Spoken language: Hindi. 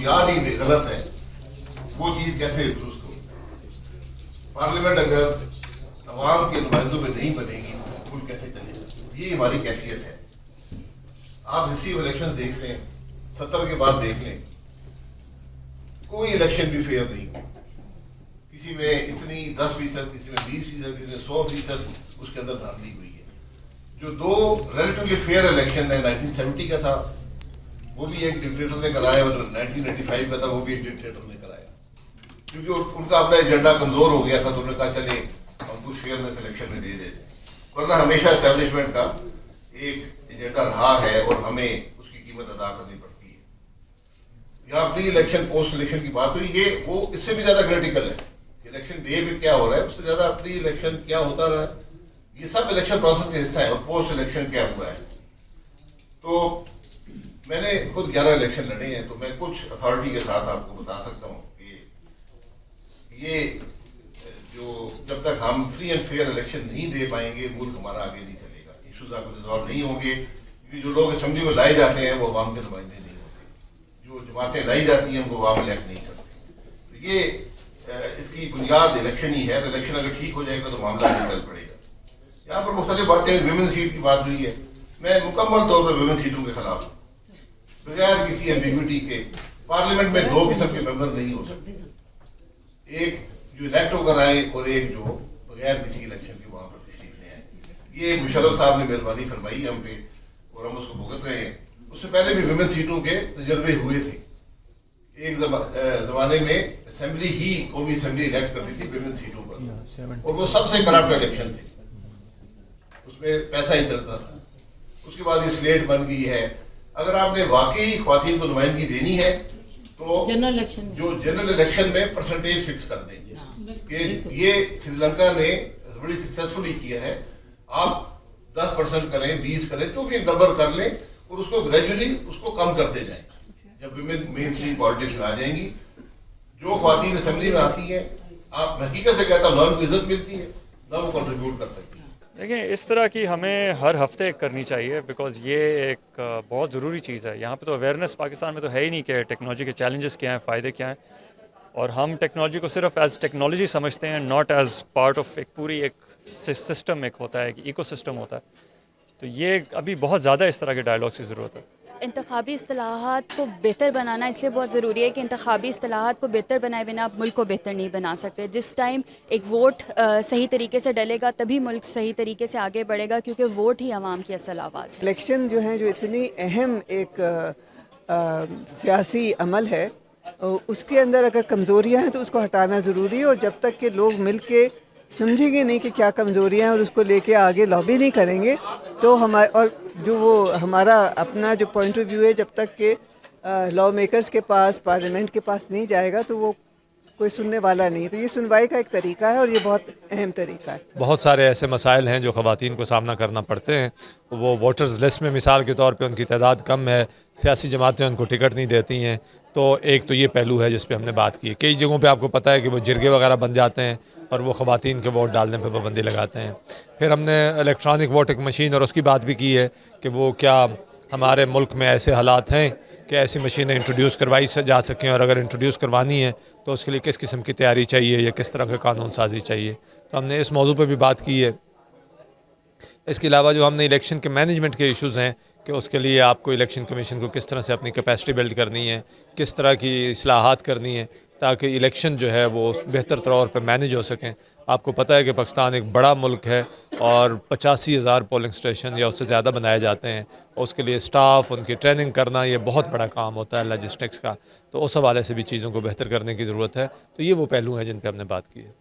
बुनियाद ही गलत है, वो चीज़ कैसे दुरुस्त हो? पार्लियामेंट अगर अवाम के नुमाइंदों में नहीं बनेगी तो मुल्क कैसे चलेगा? ये हमारी कैफियत है। आप हिस्ट्री ऑफ इलेक्शन देख लें, 70 के बाद देख लें, कोई इलेक्शन भी फेयर नहीं। किसी में इतनी 10%, किसी में 20%, किसी में 100% उसके अंदर धांधली हुई है। जो दो रिलेटिवली फेयर इलेक्शन है, 1970 का था, वो भी एक डिक्टेटर ने कराया, और 1985 का था, वो भी एक डिक्टेटर ने कराया, क्योंकि उनका अपना एजेंडा कमजोर हो गया था, तो उन्होंने कहा चले हम कुछ फेयरनेस इलेक्शन में दे देते। वरना हमेशा एस्टेब्लिशमेंट का एक एजेंडा रहा है और हमें उसकी कीमत अदा करनी पड़ती है। यहाँ प्री इलेक्शन पोस्ट इलेक्शन की बात हुई, ये वो इससे भी ज्यादा क्रिटिकल है। इलेक्शन डे में क्या हो रहा है, उससे ज्यादा प्री इलेक्शन क्या होता रहा है, ये सब इलेक्शन प्रोसेस का हिस्सा है। और पोस्ट इलेक्शन क्या हुआ है, तो मैंने खुद 11 इलेक्शन लड़े हैं, तो मैं कुछ अथॉरिटी के साथ आपको बता सकता हूँ कि ये जो जब तक हम फ्री एंड फेयर इलेक्शन नहीं दे पाएंगे, मुल्क हमारा आगे नहीं चलेगा। इशूज आपको रिजॉल्व नहीं होंगे, क्योंकि जो लोग असेंबली में लाए जाते हैं वो अवाम के नुमाइंदे नहीं होते, जो जमातें लाई जाती हैं उनको अवाम इलेक्ट नहीं करते। तो ये इसकी बुनियाद इलेक्शन ही है। तो इलेक्शन अगर ठीक हो जाएगा तो मामला चल पड़ेगा। यहाँ पर मुख्तलिफ बातें, विमेन सीट की बात हुई है, मैं मुकम्मल तौर पर विमेन सीटों के खिलाफ हूँ। बगैर किसी एम्बिग्विटी के पार्लियामेंट में दो किस्म के मेंबर नहीं हो सकते, एक जो इलेक्ट होकर आए और एक जो बगैर किसी इलेक्शन के वहां पर तशरीफ ले आए। ये मुशर्रफ साहब ने मेहरबानी फरमाई हम पे और हम उसको भुगत रहे हैं। उससे पहले भी विमेन सीटों के तजर्बे हुए थे। एक जमाने में असेंबली ही कौमी असेंबली इलेक्ट करती थी विमेन सीटों पर, और वो सबसे करप्ट इलेक्शन थे, उसमें पैसा ही चलता था। उसके बाद ये स्लेट बन गई है। अगर आपने वाकई ख्वातीन को नुमाइंदगी देनी है तो जनरल इलेक्शन, जो जनरल इलेक्शन में परसेंटेज फिक्स कर देंगे कि ये श्रीलंका ने बड़ी सक्सेसफुली किया है। आप 10% करें, 20 करें, जो भी एक नंबर कर लें और उसको ग्रेजुअली उसको कम करते जाएं। जब विमेन मेन स्ट्रीम पॉलिटिक्स में आ जाएंगी, जो ख्वातीन असेंबली में आती हैं, आप हकीकत से कहता हूँ ना उनको इज्जत मिलती है, ना वो कंट्रीब्यूट कर सकती है। देखिए, इस तरह की हमें हर हफ्ते करनी चाहिए, बिकॉज़ ये एक बहुत ज़रूरी चीज़ है। यहाँ पे तो अवेयरनेस पाकिस्तान में तो है ही नहीं कि टेक्नोलॉजी के चैलेंजेस क्या हैं, फ़ायदे क्या हैं, और हम टेक्नोलॉजी को सिर्फ एज टेक्नोलॉजी समझते हैं, नॉट एज पार्ट ऑफ एक पूरी एक सिस्टम एक होता है, एक इकोसिस्टम होता है। तो ये अभी बहुत ज़्यादा इस तरह के डायलॉग्स की ज़रूरत है। इंतखाबी इस्तिलाहात को बेहतर बनाना इसलिए बहुत ज़रूरी है कि इंतखाबी इस्तिलाहात को बेहतर बनाए बिना आप मुल्क को बेहतर नहीं बना सकते। जिस टाइम एक वोट सही तरीके से डलेगा तभी मुल्क सही तरीके से आगे बढ़ेगा, क्योंकि वोट ही आवाम की असल आवाज़ है। इलेक्शन जो है, जो इतनी अहम एक सियासी अमल है, उसके अंदर अगर कमज़ोरियाँ हैं तो उसको हटाना ज़रूरी है। और जब तक कि लोग मिल के समझेंगे नहीं कि क्या कमज़ोरियाँ हैं और उसको लेके आगे लॉबी नहीं करेंगे, तो हमारे और जो वो हमारा अपना जो पॉइंट ऑफ व्यू है, जब तक के लॉ मेकर्स के पास, पार्लियामेंट के पास नहीं जाएगा तो वो कोई सुनने वाला नहीं। तो ये सुनवाई का एक तरीका है और ये बहुत अहम तरीका है। बहुत सारे ऐसे मसाइल हैं जो ख़वातीन को सामना करना पड़ते हैं। वो वोटर्स लिस्ट में मिसाल के तौर पे उनकी तादाद कम है, सियासी जमातें उनको टिकट नहीं देती हैं। तो एक तो ये पहलू है जिस पे हमने बात की। कई जगहों पे आपको पता है कि वो जिरगे वगैरह बन जाते हैं और वो ख़वातीन के वोट डालने पर पाबंदी लगाते हैं। फिर हमने इलेक्ट्रॉनिक वोटिंग मशीन और उसकी बात भी की है कि वो क्या हमारे मुल्क में ऐसे हालात हैं कि ऐसी मशीनें इंट्रोड्यूस करवाई जा सकें, और अगर इंट्रोड्यूस करवानी है तो उसके लिए किस किस्म की तैयारी चाहिए या किस तरह का कानून साजी चाहिए। तो हमने इस मौजू पर भी बात की है। इसके अलावा जो हमने इलेक्शन के मैनेजमेंट के इश्यूज़ हैं कि उसके लिए आपको इलेक्शन कमीशन को किस तरह से अपनी कैपेसिटी बिल्ड करनी है, किस तरह की इस्लाहात करनी है ताकि इलेक्शन जो है वो बेहतर तौर पर मैनेज हो सकें। आपको पता है कि पाकिस्तान एक बड़ा मुल्क है और 85,000 पोलिंग स्टेशन या उससे ज़्यादा बनाए जाते हैं। उसके लिए स्टाफ, उनकी ट्रेनिंग करना ये बहुत बड़ा काम होता है लॉजिस्टिक्स का। तो उस हवाले से भी चीज़ों को बेहतर करने की ज़रूरत है। तो ये वो पहलू हैं जिन पर हमने बात की है।